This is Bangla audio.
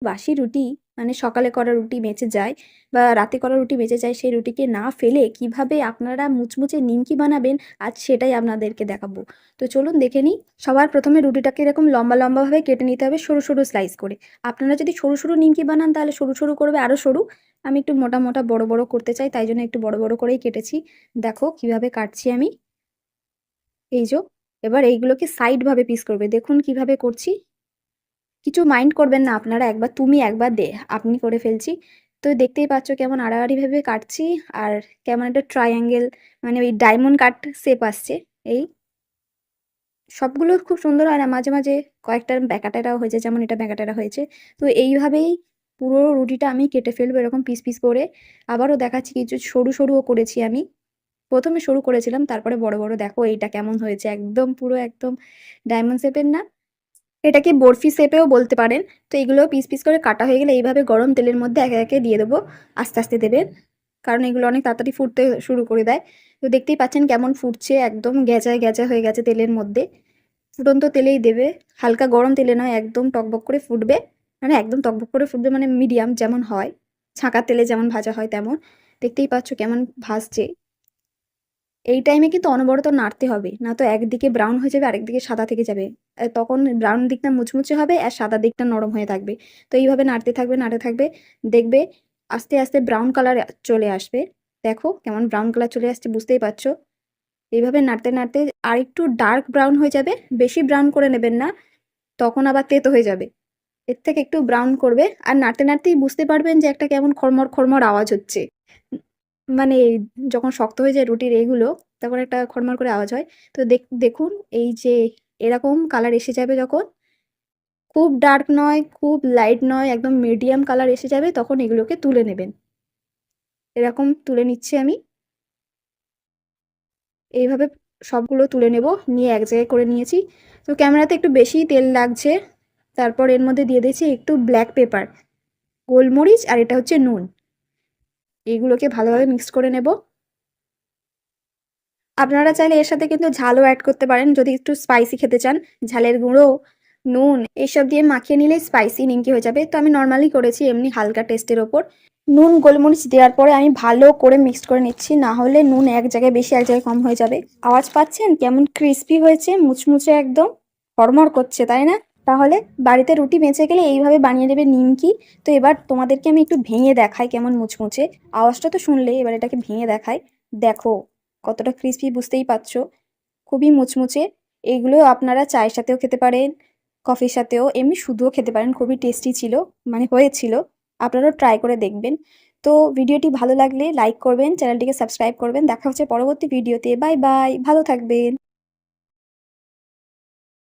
বাসি রুটি মানে সকালে করা রুটি বেঁচে যায় বা রাতে করা রুটি বেঁচে যায়, সেই রুটিকে না ফেলে কিভাবে আপনারা মুচমুচে নিমকি বানাবেন আজ সেটাই আপনাদেরকে দেখাবো। তো চলুন দেখে নিই। সবার প্রথমে রুটিটাকে এরকম লম্বা লম্বাভাবে কেটে নিতে হবে, সরু সরু স্লাইস করে। আপনারা যদি সরু সরু নিমকি বানান তাহলে সরু সরু করবে, আরও সরু। আমি একটু মোটা মোটা বড় বড় করতে চাই, তাই জন্য একটু বড় বড় করেই কেটেছি। দেখো কিভাবে কাটছি আমি। এই যে এবার এইগুলোকে সাইড ভাবে পিস করবে, দেখুন কিভাবে করছি। কিছু মাইন্ড করবেন না আপনারা, একবার তুমি একবার আপনি করে ফেলছি। তো দেখতেই পাচ্ছ কেমন আড়াআড়ি ভেবে কাটছি, আর কেমন একটা ট্রায়াঙ্গেল মানে ওই ডায়মন্ড কাট শেপ আসছে। এই সবগুলো খুব সুন্দর হয় না, মাঝে মাঝে কয়েকটা ব্যাকাটেরা হয়েছে, যেমন এটা ব্যাকাটেরা হয়েছে। তো এইভাবেই পুরো রুটিটা আমি কেটে ফেলবো এরকম পিস পিস করে। আবারও দেখাচ্ছি, কিছু সরু সরুও করেছি আমি। প্রথমে সরু করেছিলাম, তারপরে বড় বড়। দেখো এইটা কেমন হয়েছে, একদম পুরো একদম ডায়মন্ড শেপের না, এটাকে বরফি শেপেও বলতে পারেন। তো এগুলো পিস পিস করে কাটা হয়ে গেলে এইভাবে গরম তেলের মধ্যে একে একে দিয়ে দেবো। আস্তে আস্তে দেবেন, কারণ এগুলো অনেক তাড়াতাড়ি ফুটতে শুরু করে দেয়। তো দেখতেই পাচ্ছেন কেমন ফুটছে, একদম গ্যাঁচায় গ্যাঁচা হয়ে গেছে তেলের মধ্যে। ফুটন্ত তেলেই দেবে, হালকা গরম তেলে নয়, একদম টকবক করে ফুটবে। মানে একদম টকবক করে ফুটবে মানে মিডিয়াম যেমন হয়, ছাঁকা তেলে যেমন ভাজা হয় তেমন। দেখতেই পাচ্ছ কেমন ভাজছে। এই টাইমে কিন্তু অনবরত নাড়তে হবে, না তো একদিকে ব্রাউন হয়ে যাবে আরেকদিকে সাদা থেকে যাবে। তখন ব্রাউন দিকটা মুচমুচে হবে আর সাদা দিকটা নরম হয়ে থাকবে। তো এইভাবে নাড়তে থাকবে নাড়তে থাকবে, দেখবে আস্তে আস্তে ব্রাউন কালার চলে আসবে। দেখো কেমন ব্রাউন কালার চলে আসছে, বুঝতেই পারছো। এইভাবে নাড়তে নাড়তে আর একটু ডার্ক ব্রাউন হয়ে যাবে, বেশি ব্রাউন করে নেবেন না, তখন আবার তেতো হয়ে যাবে। এর থেকে একটু ব্রাউন করবে, আর নাড়তে নাড়তেই বুঝতে পারবেন যে একটা কেমন খড়মড় খড়মড় আওয়াজ হচ্ছে। মানে যখন শক্ত হয়ে যায় রুটির এগুলো, তখন একটা খড়মড় করে আওয়াজ হয়। তো দেখুন এই যে এরকম কালার এসে যাবে যখন, খুব ডার্ক নয় খুব লাইট নয়, একদম মিডিয়াম কালার এসে যাবে, তখন এগুলোকে তুলে নেবেন। এরকম তুলে নিচ্ছি আমি। এইভাবে সবগুলো তুলে নেব, নিয়ে এক জায়গায় করে নিয়েছি। তো ক্যামেরাতে একটু বেশিই তেল লাগছে। তারপর এর মধ্যে দিয়ে দিয়েছি একটু ব্ল্যাক পেপার, গোলমরিচ, আর এটা হচ্ছে নুন। এইগুলোকে ভালোভাবে মিক্স করে নেব। আপনারা চাইলে এর সাথে কিন্তু ঝালও অ্যাড করতে পারেন, যদি একটু স্পাইসি খেতে চান। ঝালের গুঁড়ো, নুন এইসব দিয়ে মাখিয়ে নিলে স্পাইসি নিমকি হয়ে যাবে। তো আমি নর্মালি করেছি এমনি হালকা টেস্টের ওপর। নুন গোলমরিচ দেওয়ার পরে আমি ভালো করে মিক্সড করে নিচ্ছি, না হলে নুন এক জায়গায় বেশি এক জায়গায় কম হয়ে যাবে। আওয়াজ পাচ্ছেন কেমন ক্রিস্পি হয়েছে, মুচমুচে একদম হড়মড় করছে, তাই না? তাহলে বাড়িতে রুটি বেঁচে গেলে এইভাবে বানিয়ে নেবে নিমকি। তো এবার তোমাদেরকে আমি একটু ভেঙে দেখাই কেমন মুচমুচে। আওয়াজটা তো শুনলে, এবার এটাকে ভেঙে দেখাই। দেখো কতটা ক্রিস্পি, বুঝতেই পারছো। খুবই মুচমুচে। এইগুলো আপনারা চায়ের সাথেও খেতে পারেন, কফির সাথেও, এমনি শুধুও খেতে পারেন। খুবই টেস্টি ছিল, মানে হয়েছিল। আপনারাও ট্রাই করে দেখবেন। তো ভিডিওটি ভালো লাগলে লাইক করবেন, চ্যানেলটিকে সাবস্ক্রাইব করবেন। দেখা হচ্ছে পরবর্তী ভিডিওতে। বাই বাই, ভালো থাকবেন।